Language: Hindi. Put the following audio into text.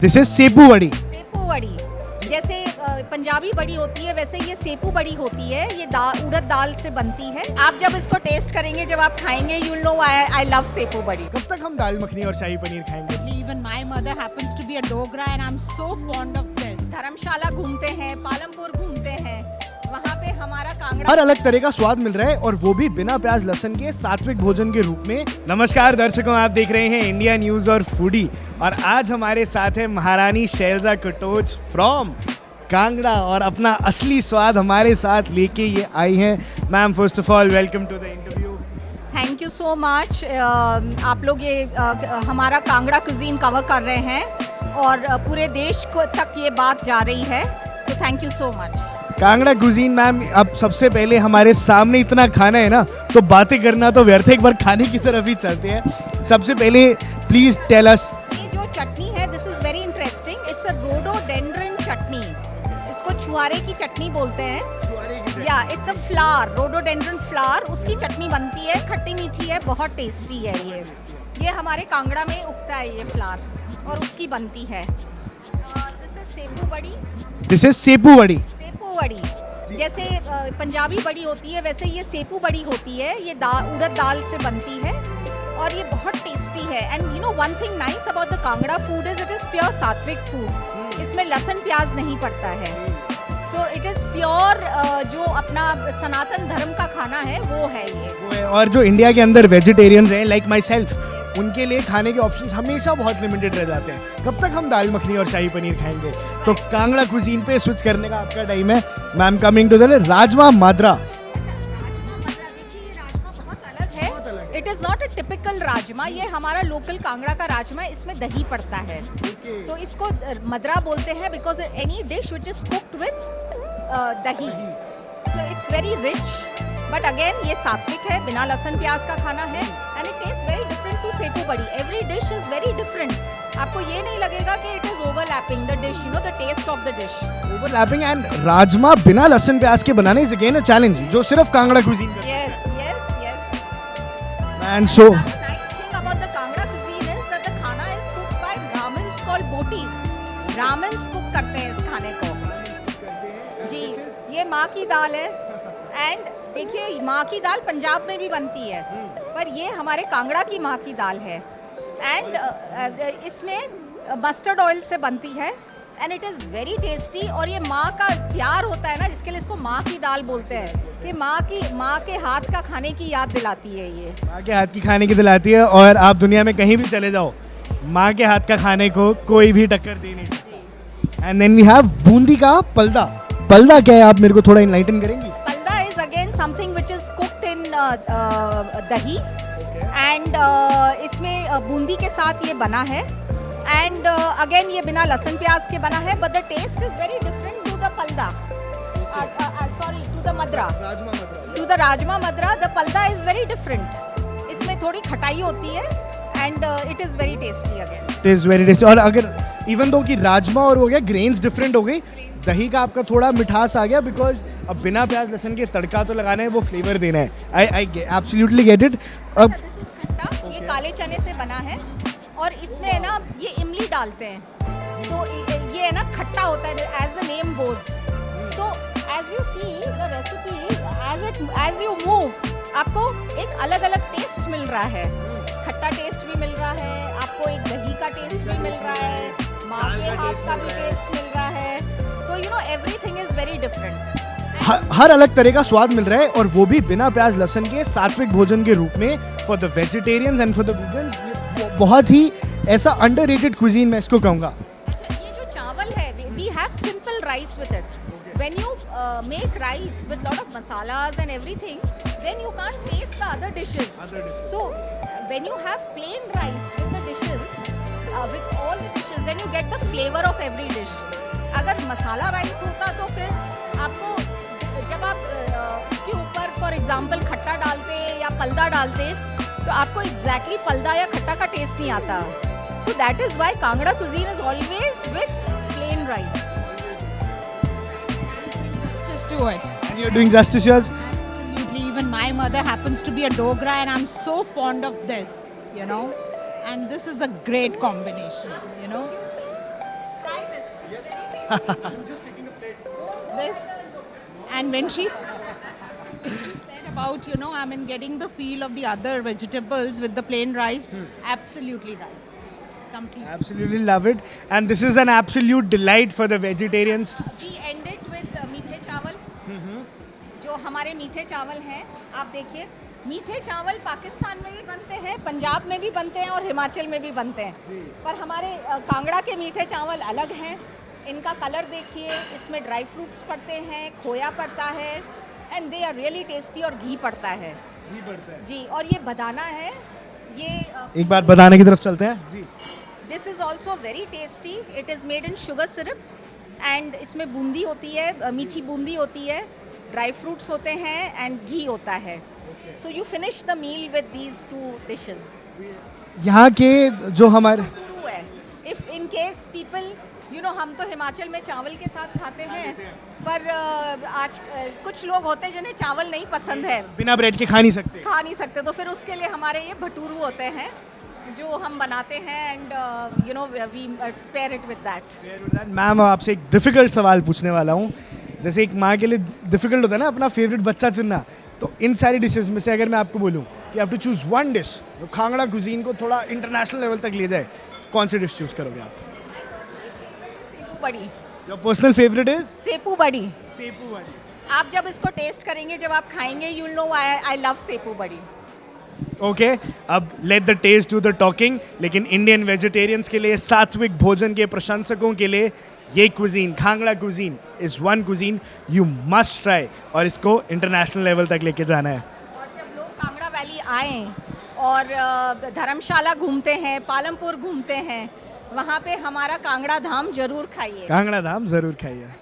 दिस इज सेपू वड़ी। सेपू वड़ी जैसे पंजाबी बड़ी होती है वैसे ये सेपू बड़ी होती है। ये उड़द दाल से बनती है। आप जब इसको टेस्ट करेंगे, जब आप खाएंगे, you know I love Sepu बड़ी। कब तक हम दाल मखनी और शाही पनीर खाएंगे? Even my mother happens to be a dogra and I'm so fond of this. धर्मशाला घूमते हैं, पालमपुर घूमते हैं, वहाँ पे हमारा कांगड़ा हर अलग तरह का स्वाद मिल रहा है और वो भी बिना प्याज लहसुन के सात्विक भोजन के रूप में। नमस्कार दर्शकों, आप देख रहे हैं इंडिया न्यूज और फूडी और आज हमारे साथ है महारानी शैलजा कटोच फ्रॉम कांगड़ा और अपना असली स्वाद हमारे साथ लेके ये आई हैं। Ma'am first of all welcome to the interview. Thank you so much. आप लोग ये हमारा कांगड़ा कुजीन कवर कर रहे हैं और पूरे देश को तक ये बात जा रही है, तो thank you so much. Kangra cuisine ma'am, अब सबसे पहले हमारे सामने इतना खाना है ना, तो बातें करना तो व्यर्थ है, एक बार खाने की तरफ ही चलते हैं। सबसे पहले प्लीज टेल अस। ये जो चटनी है, this is very interesting. It's a rhododendron chutney. इसको छुआरे की चटनी बोलते हैं। या it's a flower, rhododendron flower, उसकी चटनी बनती है, खट्टी मीठी है, बहुत टेस्टी है। ये हमारे कांगड़ा में उगता है ये फ्लावर और उसकी बनती है। दिस इज सेपू बड़ी। दिस इज सेपू वड़ी। सेपू बड़ी जैसे पंजाबी बड़ी होती है वैसे ये सेपू बड़ी होती है। ये उड़द दाल से बनती है और ये बहुत टेस्टी है। And you no one thing nice about the Kangra food is it is pure सात्विक फूड। इसमें लहसुन प्याज नहीं पड़ता है। सो इट इज प्योर जो अपना सनातन धर्म का खाना है वो है ये। और जो इंडिया के अंदर वेजिटेरियंस हैं लाइक माई सेल्फ, उनके लिए खाने के ऑप्शंस हमेशा बहुत लिमिटेड रह जाते हैं। कब तक हम दाल मखनी और शाही पनीर खाएंगे? तो कांगड़ा कुजीन पे स्विच करने का आपका टाइम है। Ma'am coming to the rajma madra. It is not a typical rajma. ये हमारा लोकल कांगड़ा का राजमा है, इसमें दही पड़ता है। तो इसको मद्रा बोलते हैं because any dish which is cooked with dahi. So it's very rich but again ये सात्विक है, बिना लहसुन प्याज का खाना है। And it taste very different to Sepu Badi. Every dish is very different. आपको ये नहीं लगेगा कि it is overlapping the dish, you know the taste of the dish. Overlapping. And rajma बिना लहसुन प्याज के बनाने इज अगेन अ चैलेंज जो सिर्फ कांगड़ा कुजीन करता है। Yes yes yes. And so The nice thing about the Kangra cuisine is that the खाना is cooked by Brahmins called botis. Brahmins cook करते हैं इस खाने को। जी, ये माँ की दाल है। एंड देखिए, माँ की दाल पंजाब में भी बनती है, पर ये हमारे कांगड़ा की माँ की दाल है। एंड इसमें मस्टर्ड ऑयल से बनती है and it is very tasty. और ये माँ का प्यार होता है ना, जिसके लिए इसको माँ की दाल बोलते हैं, कि माँ के हाथ का खाने की याद दिलाती है। ये माँ के हाथ की खाने की दिलाती है और आप दुनिया में कहीं भी चले जाओ, माँ के हाथ का खाने को कोई भी टक्कर दे नहीं सकता। And then we have boondi का पलदा। पलदा क्या है, आप मेरे को थोड़ा इनलाइटन करेंगी? Palda is again something which is cooked in dahi and इसमें बूंदी के साथ ये बना है। एंड अगेन ये बिना लहसुन प्याज के बना है, but the taste is very different to the Palda. Sorry, to the Madra, to the rajma madra. The Palda is very different. इसमें थोड़ी खटाई होती है and it is very tasty again. It is very tasty. और अगर इवन दो कि राजमा और हो गया, ग्रेन्स डिफरेंट हो गई, दही का आपका थोड़ा मिठास आ गया, बिकॉज अब बिना प्याज लहसुन के तड़का तो लगाना है, वो फ्लेवर देना है। I absolutely get it. अब दिस इज खट्टा। ये काले चने से बना है और इसमें है ना ये इमली डालते हैं, तो ये है ना खट्टा होता है, as the name goes. So as you see the recipe, as you move, आपको एक अलग अलग टेस्ट मिल रहा है। खट्टा टेस्ट भी मिल रहा है आपको, एक दही का टेस्ट भी मिल रहा है, माँ के हाथ का भी टेस्ट मिल रहा है। तो you know everything is very different. हर अलग तरह का स्वाद मिल रहा है और वो भी बिना प्याज लहसुन के सात्विक भोजन के रूप में for the vegetarians and for the vegans. बहुत ही ऐसा अंडररेटेड कुजीन मैं इसको कहूँगा। ये जो चावल है, we have simple rice with it. When you make rice with lot of masalas and everything, then you can't taste the other dishes. So when you have plain rice with the dishes, with all the dishes, then you get the flavor of every dish. अगर मसाला राइस होता तो फिर आपको जब आप उसके ऊपर फॉर एग्जांपल खट्टा डालते या पलदा डालते, तो आपको एग्जैक्टली पलदा या खट्टा का टेस्ट नहीं आता। So that is why Kangra cuisine is always with plain rice. Justice to it. And you're doing justice yours. Absolutely. Even my mother happens to be a dogra and I'm so fond of this, you know. And this is a great combination, you know. This, and when she said about, you know, I mean, getting the feel of the other vegetables with the plain rice, absolutely right. Completely. Absolutely love it. And this is an absolute delight for the vegetarians. We end it with मीठे चावल. जो हमारे मीठे चावल हैं, आप देखिए, मीठे चावल पाकिस्तान में भी बनते हैं, पंजाब में भी बनते हैं और हिमाचल में भी बनते हैं. पर हमारे कांगड़ा के मीठे चावल अलग हैं. इनका कलर देखिए, इसमें ड्राई फ्रूट्स पड़ते हैं, खोया पड़ता है, and they are really tasty, और घी पड़ता है. जी, और ये बदाना है. ये एक बार बताने की तरफ चलते हैं जी. This is also very tasty. It is made in sugar syrup, and इसमें बूंदी होती है, मीठी बूंदी होती है, ड्राई फ्रूट्स होते हैं, एंड घी होता है. So you finish the meal with these 2 dishes. यहाँ के जो हमारे टू है. If in case people, you know, हम तो हिमाचल में चावल के साथ खाते हैं, पर आज कुछ लोग होते हैं जिन्हें चावल नहीं पसंद है, बिना ब्रेड के खा नहीं सकते. खा नहीं सकते, तो फिर उसके लिए हमारे ये भटूरू होते हैं जो हम बनाते हैं, and you know we pair it with that. Ma'am आपसे एक डिफिकल्ट सवाल पूछने वाला हूँ. जैसे एक माँ के लिए डिफिकल्ट होता है ना अपना फेवरेट बच्चा चुनना, तो इन सारी डिशेस में से अगर मैं आपको बोलूँ कि have to choose one dish जो खांगड़ा कुजीन को थोड़ा इंटरनेशनल लेवल तक ले जाए, कौन सी डिश चूज करोगे आप? सेपू बड़ी. Your personal favourite is Sepu बड़ी. सेपू बड़ी. आप जब इसको टेस्ट करेंगे, जब आप खाएंगे, you will know I love Sepu Badi. Okay, अब let the taste do the talking. लेकिन इंडियन वेजिटेरियंस के लिए, सात्विक भोजन के प्रशंसकों के लिए, ये cuisine, Kangra cuisine is one cuisine you must try, और इसको इंटरनेशनल लेवल तक लेके जाना है. और जब लोग कांगड़ा वैली आएँ और धर्मशाला घूमते हैं, पालमपुर घूमते हैं, वहाँ पे हमारा कांगड़ा धाम जरूर खाइए. कांगड़ा धाम जरूर खाइए.